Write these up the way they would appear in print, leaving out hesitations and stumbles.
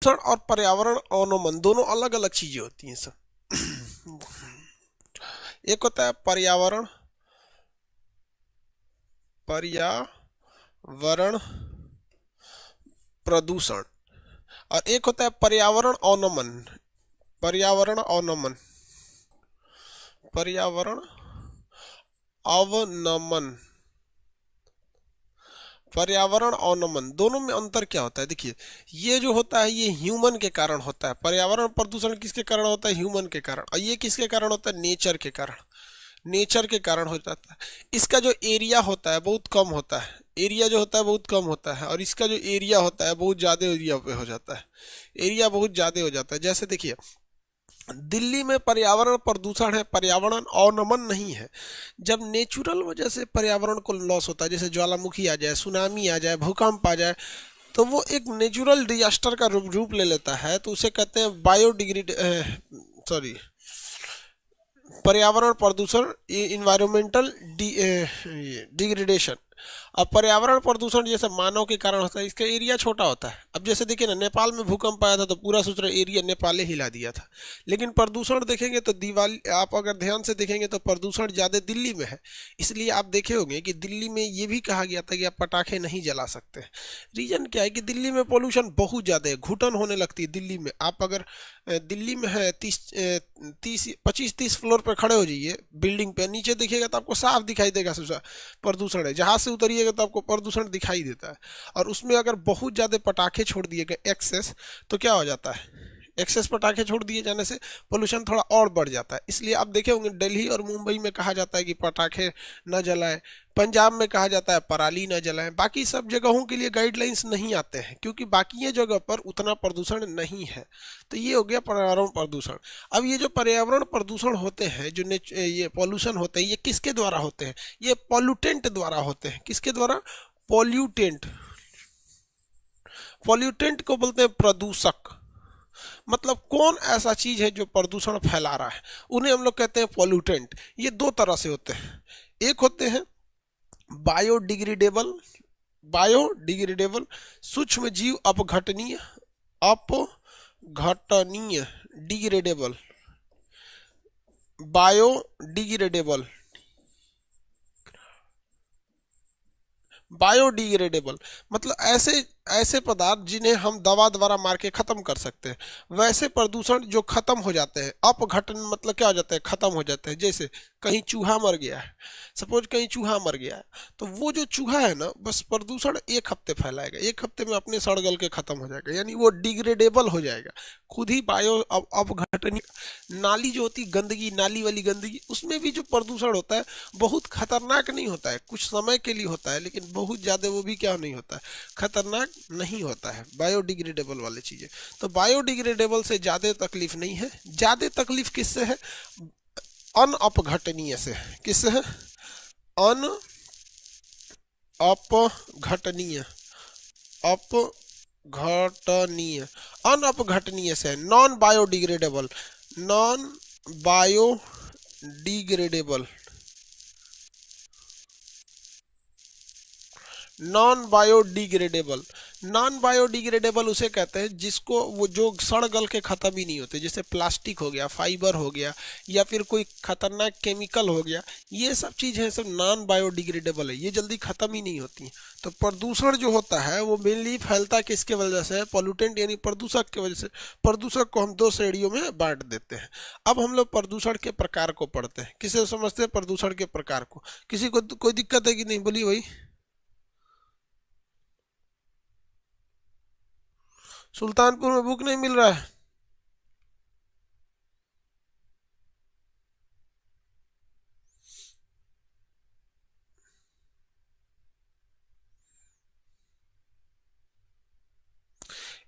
और पर्यावरण अवनमन दोनों अलग अलग चीजें होती हैं सर। एक होता है पर्यावरण प्रदूषण और एक होता है पर्यावरण अवनमन। पर्यावरण अवनमन पर्यावरण अवनमन दोनों में अंतर क्या होता है? देखिए, ये जो होता है ये ह्यूमन के कारण होता है। पर्यावरण प्रदूषण किसके कारण होता है? ह्यूमन के कारण। और ये किसके कारण होता है? नेचर के कारण। नेचर के कारण हो जाता है। इसका जो एरिया होता है बहुत कम होता है। एरिया जो होता है बहुत कम होता है और इसका जो एरिया होता है बहुत ज्यादा एरिया पे हो जाता है। एरिया बहुत ज्यादा हो जाता है। जैसे देखिए, दिल्ली में पर्यावरण प्रदूषण है, पर्यावरण अवनमन नहीं है। जब नेचुरल वजह से पर्यावरण को लॉस होता है, जैसे ज्वालामुखी आ जाए, सुनामी आ जाए, भूकंप आ जाए, तो वो एक नेचुरल डिजास्टर का रूप ले लेता है, तो उसे कहते हैं पर्यावरण प्रदूषण, इन्वायरमेंटल डिग्रेडेशन। अब पर्यावरण प्रदूषण जैसे मानव के कारण होता है, इसका एरिया छोटा होता है। अब जैसे देखिए ना, नेपाल में भूकंप आया था तो पूरा सोच रहे एरिया नेपाले हिला दिया था। लेकिन प्रदूषण देखेंगे तो दिवाली, आप अगर ध्यान से देखेंगे तो प्रदूषण ज्यादा दिल्ली में है। इसलिए आप देखे होंगे कि दिल्ली में ये भी कहा गया था कि आप पटाखे नहीं जला सकते। रीजन क्या है कि दिल्ली में पोल्यूशन बहुत ज्यादा है, घुटन होने लगती है दिल्ली में। आप अगर दिल्ली में है 25-30 फ्लोर पे खड़े हो जाइए बिल्डिंग पे, नीचे देखिएगा तो आपको साफ दिखाई देगा प्रदूषण है। जहां से उतरिएगा तो आपको प्रदूषण दिखाई देता है। और उसमें अगर बहुत ज्यादा पटाखे छोड़ दिए गए एक्सेस, तो क्या हो जाता है? एक्सेस पटाखे छोड़ दिए जाने से पोल्यूशन थोड़ा और बढ़ जाता है। इसलिए आप देखे होंगे दिल्ली और मुंबई में कहा जाता है कि पटाखे न जलाएं। पंजाब में कहा जाता है पराली न जलाएं। बाकी सब जगहों के लिए गाइडलाइंस नहीं आते हैं क्योंकि बाकी ये जगह पर उतना प्रदूषण नहीं है। तो ये हो गया पर्यावरण प्रदूषण। अब ये जो पर्यावरण प्रदूषण होते हैं, जो ये पॉल्यूशन होते हैं, ये किसके द्वारा होते हैं? ये पॉल्यूटेंट द्वारा होते हैं। किसके द्वारा? पॉल्यूटेंट। पॉल्यूटेंट को बोलते हैं प्रदूषक। मतलब कौन ऐसा चीज है जो प्रदूषण फैला रहा है, उन्हें हम लोग कहते हैं पॉल्यूटेंट। ये दो तरह से होते हैं। एक होते हैं बायोडिग्रेडेबल, सूक्ष्म जीव अपघटनीय, डिग्रेडेबल, बायोडिग्रेडेबल मतलब ऐसे ऐसे पदार्थ जिन्हें हम दवा द्वारा मार के खत्म कर सकते हैं। वैसे प्रदूषण जो खत्म हो जाते हैं, अपघटन मतलब क्या हो जाता है? खत्म हो जाते हैं। जैसे कहीं चूहा मर गया है, सपोज कहीं चूहा मर गया है, तो वो जो चूहा है ना, बस प्रदूषण 1 हफ्ते फैलाएगा, 1 हफ्ते में अपने सड़ गल के खत्म हो जाएगा, यानी वो डिग्रेडेबल हो जाएगा, खुद ही बायो अपघटनीय। नाली जो होती गंदगी, नाली वाली गंदगी, उसमें भी जो प्रदूषण होता है बहुत खतरनाक नहीं होता है, कुछ समय के लिए होता है, लेकिन बहुत ज्यादा वो भी क्या नहीं होता है? खतरनाक नहीं होता है। बायोडिग्रेडेबल वाली चीजें, तो बायोडिग्रेडेबल से ज्यादा तकलीफ नहीं है। ज्यादा तकलीफ किससे है? अनअपघटनीय से। किससे है? अनअपघटनीय, अनअपघटनीय से। नॉन बायोडिग्रेडेबल, नॉन बायोडिग्रेडेबल उसे कहते हैं जिसको वो जो सड़ गल के खत्म ही नहीं होते, जैसे प्लास्टिक हो गया, फाइबर हो गया, या फिर कोई खतरनाक केमिकल हो गया, ये सब चीजें सब नॉन बायोडिग्रेडेबल है, ये जल्दी खत्म ही नहीं होती। तो प्रदूषण जो होता है वो मेनली फैलता किसके वजह से है? पॉल्यूटेंट यानी प्रदूषक की वजह से। प्रदूषक को हम 2 श्रेणियों में बांट देते हैं। अब हम लोग प्रदूषण के प्रकार को पढ़ते हैं। किसे समझते हैं? प्रदूषण के प्रकार को। किसी को कोई दिक्कत है कि नहीं? बोलिए भाई। सुल्तानपुर में बुक नहीं मिल रहा है?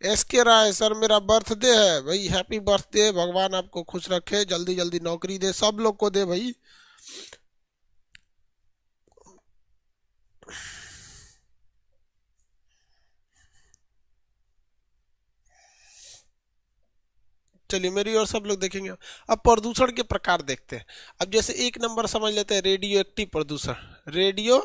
एस के राय सर, मेरा बर्थडे है भाई, हैप्पी बर्थडे, भगवान आपको खुश रखे, जल्दी जल्दी नौकरी दे, सब लोग को दे भाई। चलिए मेरी और सब लोग देखेंगे। अब प्रदूषण के प्रकार देखते हैं। अब जैसे 1 नंबर समझ लेते हैं, रेडियो एक्टिव प्रदूषण। रेडियो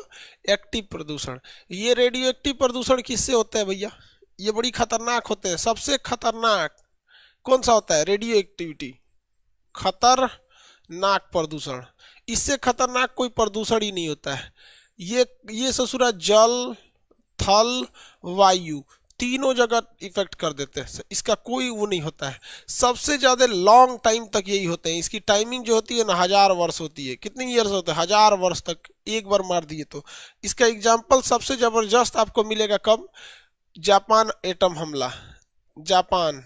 एक्टिव प्रदूषण, ये रेडियो एक्टिव प्रदूषण किससे होता है भैया? ये बड़ी खतरनाक होते हैं। सबसे खतरनाक कौन सा होता है? रेडियो एक्टिविटी, खतरनाक प्रदूषण। इससे खतरनाक कोई प्रदूषण ही नहीं होता है। ये ससुरा जल, थल, वायु तीनों जगह इफेक्ट कर देते हैं, इसका कोई वो नहीं होता है। सबसे ज्यादा लॉन्ग टाइम तक यही होते हैं। इसकी टाइमिंग जो होती है ना 1000 वर्ष होती है। कितनी ईयर्स होते हैं? 1000 वर्ष तक एक बार मार दिए तो। इसका एग्जाम्पल सबसे जबरदस्त आपको मिलेगा कब? जापान एटम हमला, जापान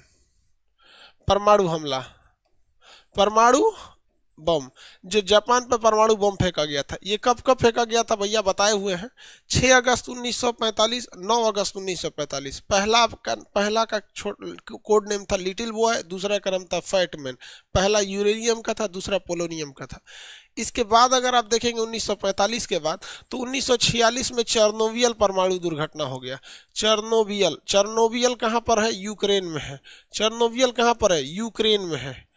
परमाणु हमला, परमाणु बम, जो जापान पर परमाणु बम फेंका गया था। ये कब कब फेंका गया था भैया बताए हुए हैं। 6 अगस्त 1945, 9 अगस्त 1945। पहला का कोड नेम था लिटिल बॉय, दूसरा का नाम था फैट मैन। पहला यूरेनियम का था, दूसरा पोलोनियम का था। इसके बाद अगर आप देखेंगे 1945 के बाद, तो 1946 में चेरनोबिल परमाणु दुर्घटना हो गया। चेरनोबिल कहाँ पर है? यूक्रेन में है। चेरनोबिल कहाँ पर है? यूक्रेन में है।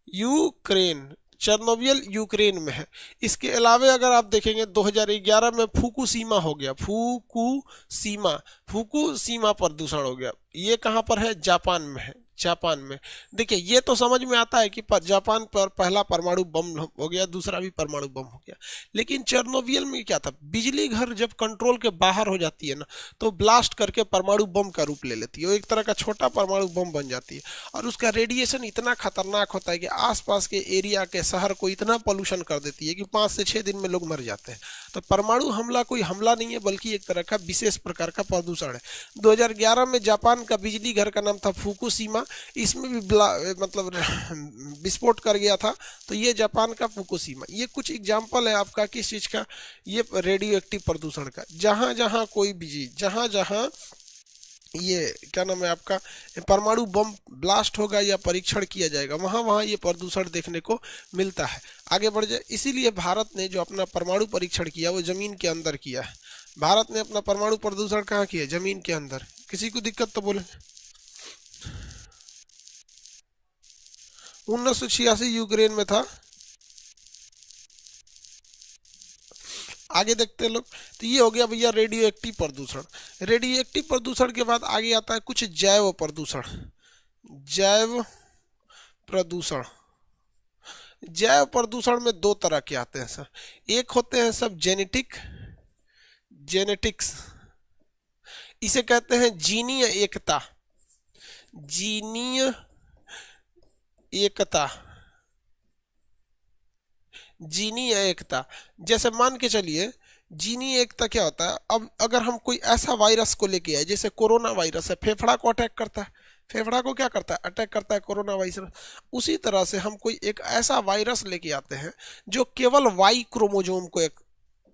यूक्रेन, चेरनोबिल यूक्रेन में है। इसके अलावे अगर आप देखेंगे 2011 में फुकुशिमा हो गया। फुकुशिमा प्रदूषण हो गया। ये कहाँ पर है? जापान में है। जापान में देखिए, ये तो समझ में आता है कि जापान पर पहला परमाणु बम हो गया, दूसरा भी परमाणु बम हो गया। लेकिन चेरनोबिल में क्या था? बिजली घर जब कंट्रोल के बाहर हो जाती है ना, तो ब्लास्ट करके परमाणु बम का रूप ले लेती है। वो एक तरह का छोटा परमाणु बम बन जाती है। और उसका रेडिएशन इतना खतरनाक होता है कि आसपास के एरिया के शहर को इतना पोल्यूशन कर देती है कि 5 से 6 दिन में लोग मर जाते हैं। तो परमाणु हमला कोई हमला नहीं है, बल्कि एक तरह का विशेष प्रकार का प्रदूषण है। 2011 में जापान का बिजली घर का नाम था फुकुशिमा। इसमें भी मतलब विस्फोट कर गया था। तो ये जापान का फुकुशिमा। ये कुछ एग्जाम्पल है आपका किस चीज का? ये रेडियो एक्टिव प्रदूषण का। जहां जहां कोई भी चीज, जहां जहां ये क्या नाम है आपका, परमाणु बम ब्लास्ट होगा या परीक्षण किया जाएगा, वहां वहां ये प्रदूषण देखने को मिलता है। आगे बढ़ जाए। इसीलिए भारत ने जो अपना परमाणु परीक्षण किया वो जमीन के अंदर किया है। भारत ने अपना परमाणु प्रदूषण कहाँ किया? जमीन के अंदर। किसी को दिक्कत तो बोले। 1986 यूक्रेन में था। आगे देखते हैं लोग। तो ये हो गया भैया रेडियो एक्टिव प्रदूषण। रेडियो एक्टिव प्रदूषण के बाद आगे आता है कुछ जैव प्रदूषण। जैव प्रदूषण, जैव प्रदूषण में 2 तरह के आते हैं सर। एक होते हैं सब जेनेटिक्स, इसे कहते हैं जीनीय एकता। जीनीय एकता, जीनीय एकता। जैसे मान के चलिए, जीनीय एकता क्या होता है? अब अगर हम कोई ऐसा वायरस को लेके आए, जैसे कोरोना वायरस है, फेफड़ा को अटैक करता है। फेफड़ा को क्या करता है? अटैक करता है कोरोना वायरस। उसी तरह से हम कोई एक ऐसा वायरस लेके आते हैं जो केवल वाई क्रोमोजोम को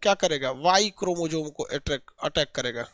क्या करेगा? वाई क्रोमोजोम को अटैक करेगा।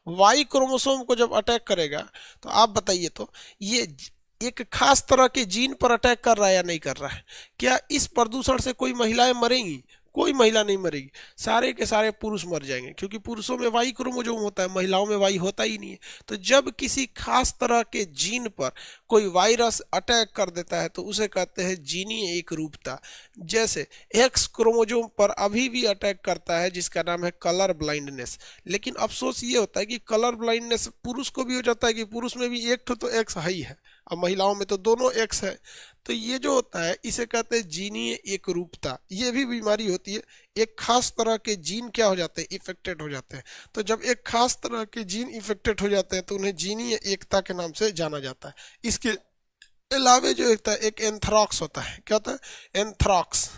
वाई क्रोमोसोम को जब अटैक करेगा, तो आप बताइए तो ये एक खास तरह के जीन पर अटैक कर रहा है या नहीं कर रहा है? क्या इस प्रदूषण से कोई महिलाएं मरेंगी? कोई महिला नहीं मरेगी। सारे के सारे पुरुष मर जाएंगे, क्योंकि पुरुषों में वाई क्रोमोसोम होता है, महिलाओं में वाई होता ही नहीं है। तो जब किसी खास तरह के जीन पर कोई वायरस अटैक कर देता है, तो उसे कहते हैं जीनीय एकरूपता। जैसे एक्स क्रोमोसोम पर अभी भी अटैक करता है, जिसका नाम है कलर ब्लाइंडनेस। लेकिन अफसोस ये होता है कि कलर ब्लाइंडनेस पुरुष को भी हो जाता है, कि पुरुष में भी एक तो एक्स है ही है, और महिलाओं में तो दोनों एक्स है। तो ये जो होता है इसे कहते हैं जीनीय एकरूपता। ये भी बीमारी होती है। एक खास तरह के जीन क्या हो जाते हैं? इफेक्टेड हो जाते हैं। तो जब एक खास तरह के जीन इफेक्टेड हो जाते हैं, तो उन्हें जीनीय एकता के नाम से जाना जाता है। इसके अलावे जो होता है एक एंथ्रॉक्स होता है। क्या होता है? एंथ्रॉक्स।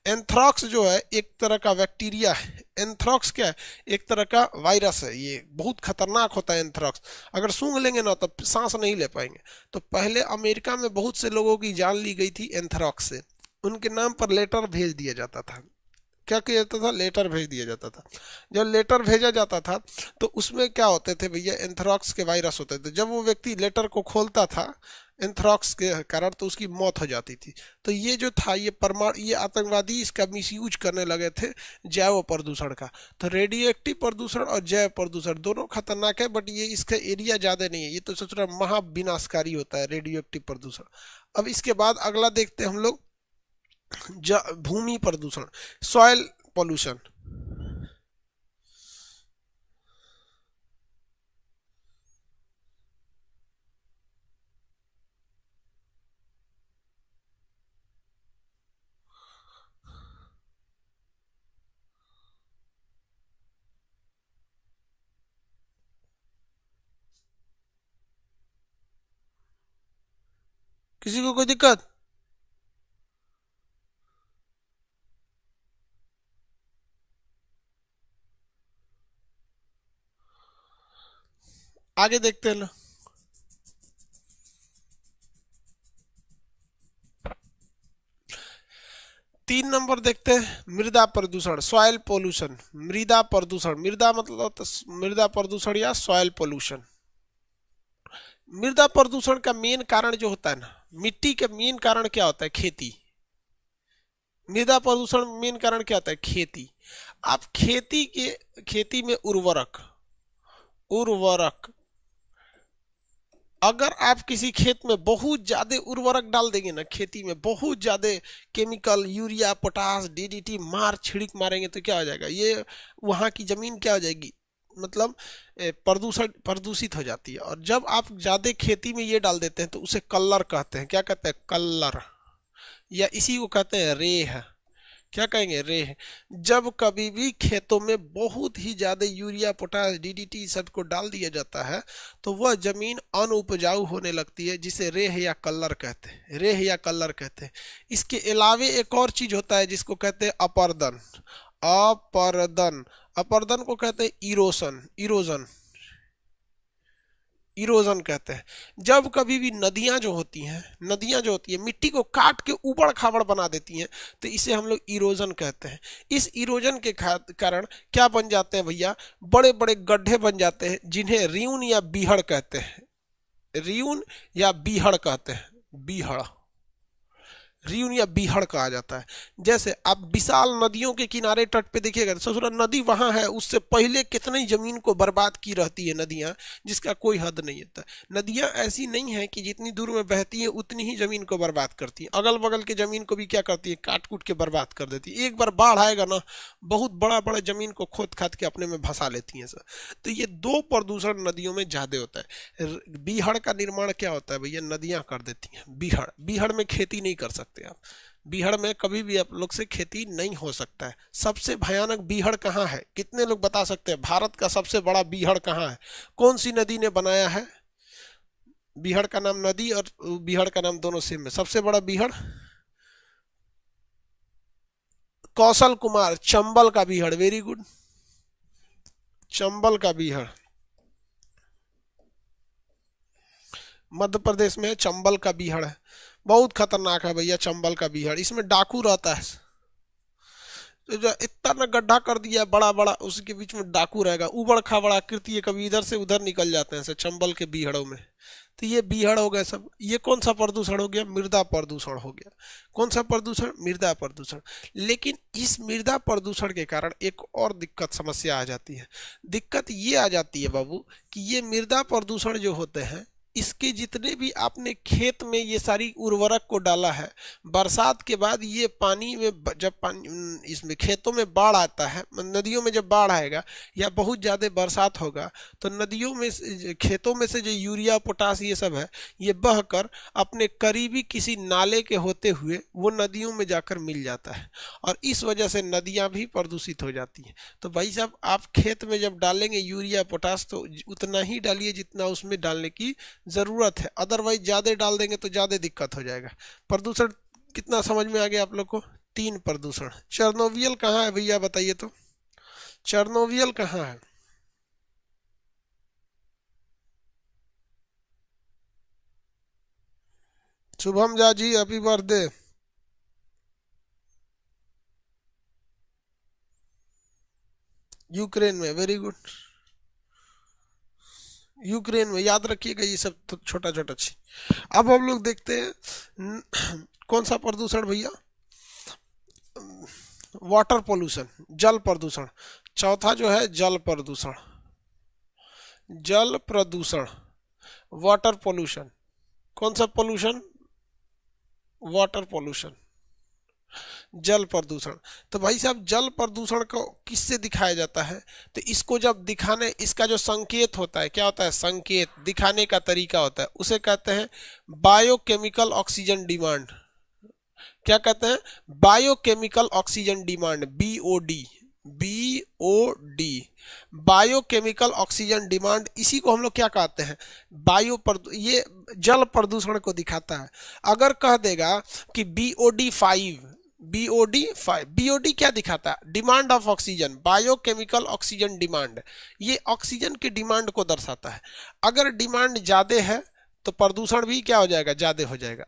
एंथ्रॉक्स जो है एक तरह का बैक्टीरिया है। एंथ्रॉक्स क्या है? एक तरह का वायरस है। ये बहुत खतरनाक होता है एंथ्रॉक्स। अगर सूंघ लेंगे ना तो सांस नहीं ले पाएंगे। तो पहले अमेरिका में बहुत से लोगों की जान ली गई थी एंथ्रॉक्स से। उनके नाम पर लेटर भेज दिया जाता था। क्या किया जाता था? लेटर भेज दिया जाता था। जब लेटर भेजा जाता था, तो उसमें क्या होते थे भैया? एंथ्रॉक्स के वायरस होते थे। जब वो व्यक्ति लेटर को खोलता था एंथ्रॉक्स के कारण, तो उसकी मौत हो जाती थी। तो ये जो था, ये आतंकवादी इसका मिसयूज करने लगे थे जैव प्रदूषण का। तो रेडियो एक्टिव प्रदूषण और जैव प्रदूषण दोनों खतरनाक है, बट ये इसका एरिया ज्यादा नहीं है। ये तो सोच रहा महाविनाशकारी होता है रेडियो एक्टिव प्रदूषण। अब इसके बाद अगला देखते हैं हम लोग भूमि प्रदूषण, सॉइल पोल्यूशन। किसी को कोई दिक्कत? आगे देखते हैं ना। 3 नंबर देखते हैं, मृदा प्रदूषण, सॉइल पोल्यूशन। मृदा प्रदूषण, मृदा मतलब मृदा प्रदूषण या सॉइल पोल्यूशन। मृदा प्रदूषण का मेन कारण जो होता है ना, मिट्टी के मेन कारण क्या होता है? खेती। मृदा प्रदूषण मेन कारण क्या होता है? खेती। आप खेती में उर्वरक, उर्वरक अगर आप किसी खेत में बहुत ज्यादा उर्वरक डाल देंगे ना, खेती में बहुत ज्यादा केमिकल, यूरिया, पोटास, डीडीटी मार छिड़क मारेंगे तो क्या हो जाएगा? ये वहां की जमीन क्या हो जाएगी? मतलब प्रदूषित हो जाती है। और जब आप ज्यादा खेती में ये डाल देते हैं तो उसे कल्लर कहते हैं। क्या कहते हैं? कल्लर। या इसी को कहते हैं रेह। क्या कहेंगे? रेह। जब कभी भी खेतों में बहुत ही ज्यादा यूरिया, पोटास, डीडीटी सबको डाल दिया जाता है तो वह जमीन अनउपजाऊ होने लगती है, जिसे रेह या कल्लर कहते हैं। रेह या कल्लर कहते हैं। इसके अलावे एक और चीज होता है जिसको कहते हैं अपर्दन। अपर्दन, अपर्दन को कहते हैं इरोशन, इरोजन, इरोजन कहते हैं। जब कभी भी नदियां जो होती हैं, नदियां जो होती है मिट्टी को काट के ऊबड़ खाबड़ बना देती हैं, तो इसे हम लोग इरोजन कहते हैं। इस इरोजन के कारण क्या बन जाते हैं भैया? बड़े बड़े गड्ढे बन जाते हैं, जिन्हें रीउन या बीहड़ कहते हैं। रीउन या बीहड़ कहते हैं। बीहड़, रीउन या बीहड़ कहा जाता है। जैसे आप विशाल नदियों के किनारे तट पे देखिएगा, ससुरा नदी वहां है, उससे पहले कितनी जमीन को बर्बाद की रहती है नदियां, जिसका कोई हद नहीं होता। नदियां ऐसी नहीं है कि जितनी दूर में बहती है उतनी ही जमीन को बर्बाद करती है, अगल बगल के जमीन को भी क्या करती है? काट कूट के बर्बाद कर देती है। एक बार बाढ़ आएगा ना, बहुत बड़ा बड़ा जमीन को खोद खाद के अपने में भसा लेती है सर। तो ये दो प्रदूषण नदियों में ज्यादा होता है। बीहड़ का निर्माण क्या होता है भैया? नदियां कर देती हैं बीहड़। बीहड़ में खेती नहीं कर सकते आप, बीहड़ में कभी भी आप लोग से खेती नहीं हो सकता है। सबसे भयानक बीहड़ कहाँ है? कितने लोग बता सकते हैं भारत का सबसे बड़ा बीहड़ कहाँ है? कौन सी नदी ने बनाया है? बीहड़ का नाम नदी और बीहड़ का नाम दोनों सेम है। सबसे बड़ा बीहड़ कौशल कुमार, चंबल का बीहड़। वेरी गुड, चंबल का बीहड़ मध्य प्रदेश में है। चंबल का बीहड़ है, बहुत खतरनाक है भैया चंबल का बीहड़। इसमें डाकू रहता है। तो जो इतना ना गड्ढा कर दिया बड़ा बड़ा, उसके बीच में डाकू रहेगा, उबड़ खाबड़ आकृति है, कभी इधर से उधर निकल जाते हैं ऐसे चंबल के बीहड़ों में। तो ये बीहड़ हो गए सब। ये कौन सा प्रदूषण हो गया? मृदा प्रदूषण हो गया। कौन सा प्रदूषण? मृदा प्रदूषण। लेकिन इस मृदा प्रदूषण के कारण एक और दिक्कत, समस्या आ जाती है। दिक्कत ये आ जाती है बाबू कि ये मृदा प्रदूषण जो होते हैं, इसके जितने भी आपने खेत में ये सारी उर्वरक को डाला है, बरसात के बाद ये पानी में जब पानी इसमें खेतों में बाढ़ आता है, नदियों में जब बाढ़ आएगा या बहुत ज़्यादा बरसात होगा तो नदियों में खेतों में से जो यूरिया, पोटास ये सब है, ये बहकर अपने करीबी किसी नाले के होते हुए वो नदियों में जाकर मिल जाता है, और इस वजह से नदियाँ भी प्रदूषित हो जाती हैं। तो भाई साहब, आप खेत में जब डालेंगे यूरिया, पोटास, तो उतना ही डालिए जितना उसमें डालने की जरूरत है, अदरवाइज ज्यादा डाल देंगे तो ज्यादा दिक्कत हो जाएगा। प्रदूषण कितना समझ में आ गया आप लोग को? 3 प्रदूषण। चेरनोबियल कहाँ है भैया बताइए तो? चेरनोबियल कहाँ है? Shubham Jha ji, happy birthday. Ukraine में, वेरी गुड। यूक्रेन में, याद रखिएगा ये सब तो छोटा छोटा चीज। अब हम लोग देखते हैं कौन सा प्रदूषण भैया? वाटर पोल्यूशन, जल प्रदूषण। चौथा जो है जल प्रदूषण, जल प्रदूषण, वाटर पोल्यूशन। कौन सा पोल्यूशन? वाटर पोल्यूशन, जल प्रदूषण। तो भाई साहब, जल प्रदूषण को किससे दिखाया जाता है? तो इसको जब दिखाने, इसका जो संकेत होता है, क्या होता है? संकेत, दिखाने का तरीका होता है, उसे कहते हैं बायोकेमिकल ऑक्सीजन डिमांड। क्या कहते हैं? Biochemical oxygen demand, BOD. BOD, biochemical oxygen demand, इसी को हम लोग क्या कहते हैं, ये जल प्रदूषण को दिखाता है। अगर कह देगा कि BOD क्या दिखाता है, demand of oxygen, biochemical oxygen demand, ये ऑक्सीजन की डिमांड को दर्शाता है। अगर डिमांड ज्यादा है तो प्रदूषण भी क्या हो जाएगा, ज्यादा हो जाएगा।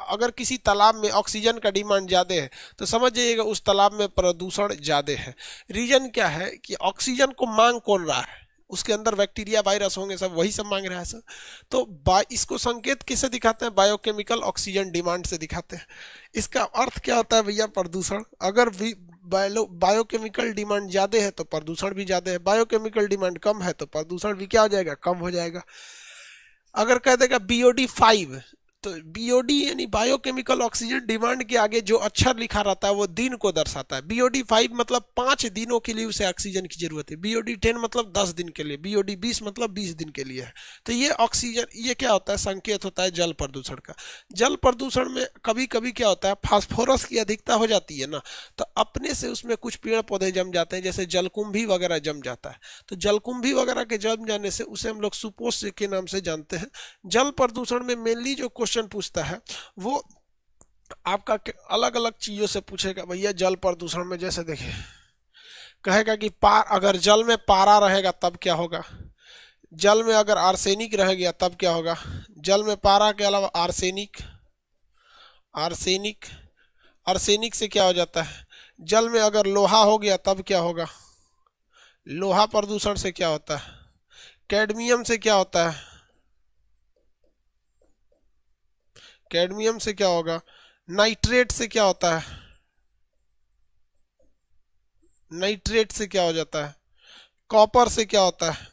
अगर किसी तालाब में ऑक्सीजन का डिमांड ज्यादा है तो समझ जाइएगा उस तालाब में प्रदूषण ज्यादा है। रीजन क्या है कि ऑक्सीजन को मांग कौन रहा है, उसके अंदर बैक्टीरिया वायरस होंगे, सब वही सब मांग रहा है सर। तो इसको संकेत किससे दिखाते हैं, बायोकेमिकल ऑक्सीजन डिमांड से दिखाते हैं। इसका अर्थ क्या होता है भैया, प्रदूषण। अगर भी बायोकेमिकल डिमांड ज्यादा है तो प्रदूषण भी ज्यादा है, बायोकेमिकल डिमांड कम है तो प्रदूषण भी क्या हो जाएगा, कम हो जाएगा। अगर कह देगा BOD 5, तो BOD यानी बायोकेमिकल ऑक्सीजन डिमांड के आगे जो अक्षर लिखा रहता है वो दिन को दर्शाता है। BOD 5 मतलब 5 दिनों के लिए उसे ऑक्सीजन की जरूरत है, BOD 10 मतलब 10 दिन के लिए, BOD 20 मतलब 20 दिन के लिए है। तो ये ऑक्सीजन, ये क्या होता है, संकेत होता है जल प्रदूषण का। जल प्रदूषण में कभी कभी क्या होता है, फास्फोरस की अधिकता हो जाती है ना, तो अपने से उसमें कुछ पेड़ पौधे जम जाते हैं, जैसे जलकुंभी वगैरह जम जाता है। तो जलकुंभी वगैरह के जम जाने से उसे हम लोग सुपोष के नाम से जानते हैं। जल प्रदूषण में मेनली जो क्वेश्चन पूछता है वो आपका अलग अलग चीजों से पूछेगा भैया। जल प्रदूषण में जैसे देखिए, कहेगा कि अगर जल में पारा रहेगा तब क्या होगा, जल में अगर आर्सेनिक रह गया तब क्या होगा, जल में पारा के अलावा आर्सेनिक से क्या हो जाता है, जल में अगर लोहा हो गया तब क्या होगा, लोहा प्रदूषण से क्या होता है, कैडमियम से क्या होता है, कैडमियम से क्या होगा, नाइट्रेट से क्या होता है, नाइट्रेट से क्या हो जाता है, कॉपर से क्या होता है,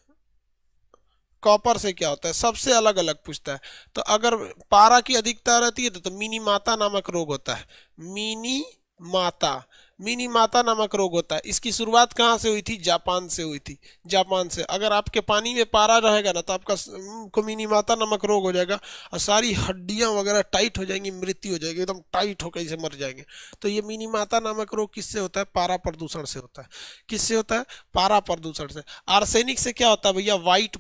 कॉपर से क्या होता है, सबसे अलग अलग पूछता है। तो अगर पारा की अधिकता रहती है तो मिनी माता नामक रोग होता है, मिनी माता नामक रोग होता है। इसकी शुरुआत कहाँ से हुई थी, जापान से हुई थी, जापान से। अगर आपके पानी में पारा रहेगा ना तो आपका को मिनी माता नामक रोग हो जाएगा और सारी हड्डियां वगैरह टाइट हो जाएंगी, मृत्यु हो जाएगी, एकदम टाइट होकर इसे मर जाएंगे। तो ये मिनी माता नामक रोग किससे होता है, पारा प्रदूषण से होता है। किससे होता है, पारा प्रदूषण से। आर्सेनिक से क्या होता है भैया, व्हाइट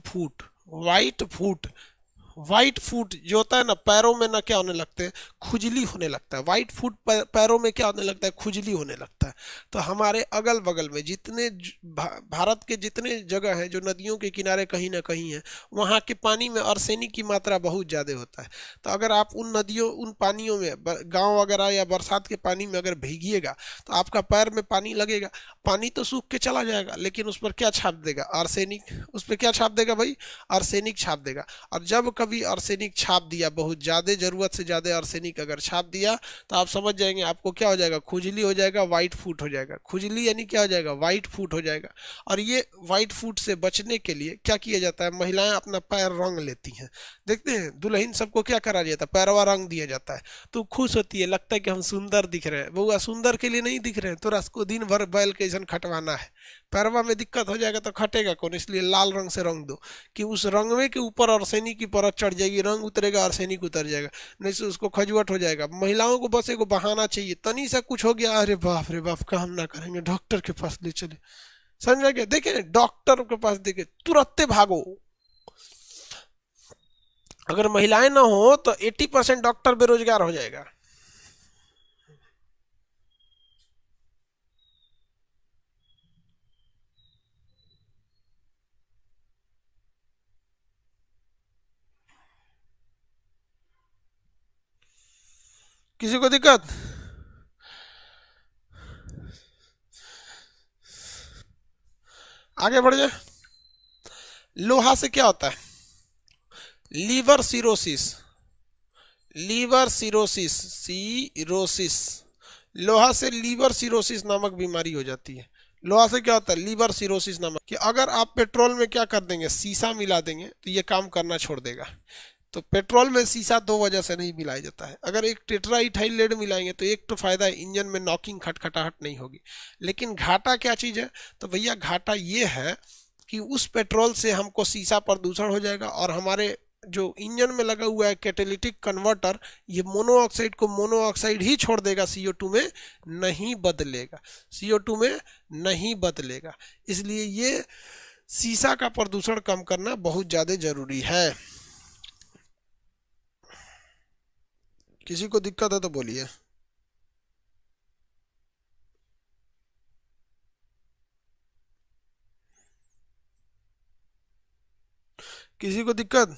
फूट जो होता है ना, पैरों में ना क्या होने लगते हैं, खुजली होने लगता है। व्हाइट फूट पैरों में क्या होने लगता है, खुजली होने लगता है। तो हमारे अगल बगल में जितने भारत के जितने जगह हैं जो नदियों के किनारे कहीं ना कहीं है, वहाँ के पानी में आर्सेनिक की मात्रा बहुत ज़्यादा होता है। तो अगर आप उन पानियों में गाँव वगैरह या बरसात के पानी में अगर भीगिएगा तो आपका पैर में पानी लगेगा, पानी तो सूख के चला जाएगा लेकिन उस पर क्या छाप देगा, आर्सेनिक। उस पर क्या छाप देगा भाई, आर्सेनिक छाप देगा। और जब कभी आर्सेनिक छाप दिया, बहुत ज्यादा जरूरत से ज्यादा आर्सेनिक अगर छाप दिया तो आप समझ जाएंगे आपको क्या हो जाएगा, खुजली हो जाएगा, व्हाइट फूट हो जाएगा। खुजली यानी क्या हो जाएगा, व्हाइट फूट हो जाएगा। और ये व्हाइट फूट से बचने के लिए क्या किया जाता है, महिलाएं अपना पैर रंग लेती हैं। देखते हैं दुल्हन सबको क्या करा जाता है, पैरवा रंग दिया जाता है, तो खुश होती है, लगता है कि हम सुंदर दिख रहे हैं। बउआ सुंदर के लिए नहीं दिख रहे हैं, तो उसको दिन भर बैल के जैसा खटवाना है। पैरवा में दिक्कत हो जाएगा तो खटेगा कौन, इसलिए लाल रंग से रंग दो कि उस रंगवे के ऊपर आर्सेनिक की परत चढ़ जाएगी, रंग उतरेगा, आर्सेनिक उतर जाएगा, नहीं तो उसको खजुआट हो जाएगा। महिलाओं को बस एक बहाना चाहिए, तनी सा कुछ हो गया, अरे बाप रे बाप, काम ना करेंगे, डॉक्टर के पास ले चले। समझ गए, देखे डॉक्टर के पास देखे तुरंत भागो। अगर महिलाएं ना हो तो 80% डॉक्टर बेरोजगार हो जाएगा। किसी को दिक्कत, आगे बढ़ जाए। लोहा से क्या होता है, लीवर सिरोसिस, लोहा से लीवर सिरोसिस नामक बीमारी हो जाती है। लोहा से क्या होता है, लीवर सिरोसिस नामक, कि अगर आप पेट्रोल में क्या कर देंगे, शीशा मिला देंगे तो ये काम करना छोड़ देगा। तो पेट्रोल में शीशा दो वजह से नहीं मिलाया जाता है। अगर एक टेट्राइथाइल लेड मिलाएंगे तो एक तो फायदा है, इंजन में नॉकिंग खटखटाहट नहीं होगी। लेकिन घाटा क्या चीज़ है, तो भैया घाटा ये है कि उस पेट्रोल से हमको शीशा प्रदूषण हो जाएगा और हमारे जो इंजन में लगा हुआ है कैटेलिटिक कन्वर्टर, ये मोनोऑक्साइड को मोनोऑक्साइड ही छोड़ देगा, CO2 में नहीं बदलेगा, CO2 में नहीं बदलेगा। इसलिए ये शीशा का प्रदूषण कम करना बहुत ज्यादा जरूरी है। किसी को दिक्कत है तो बोलिए। किसी को दिक्कत?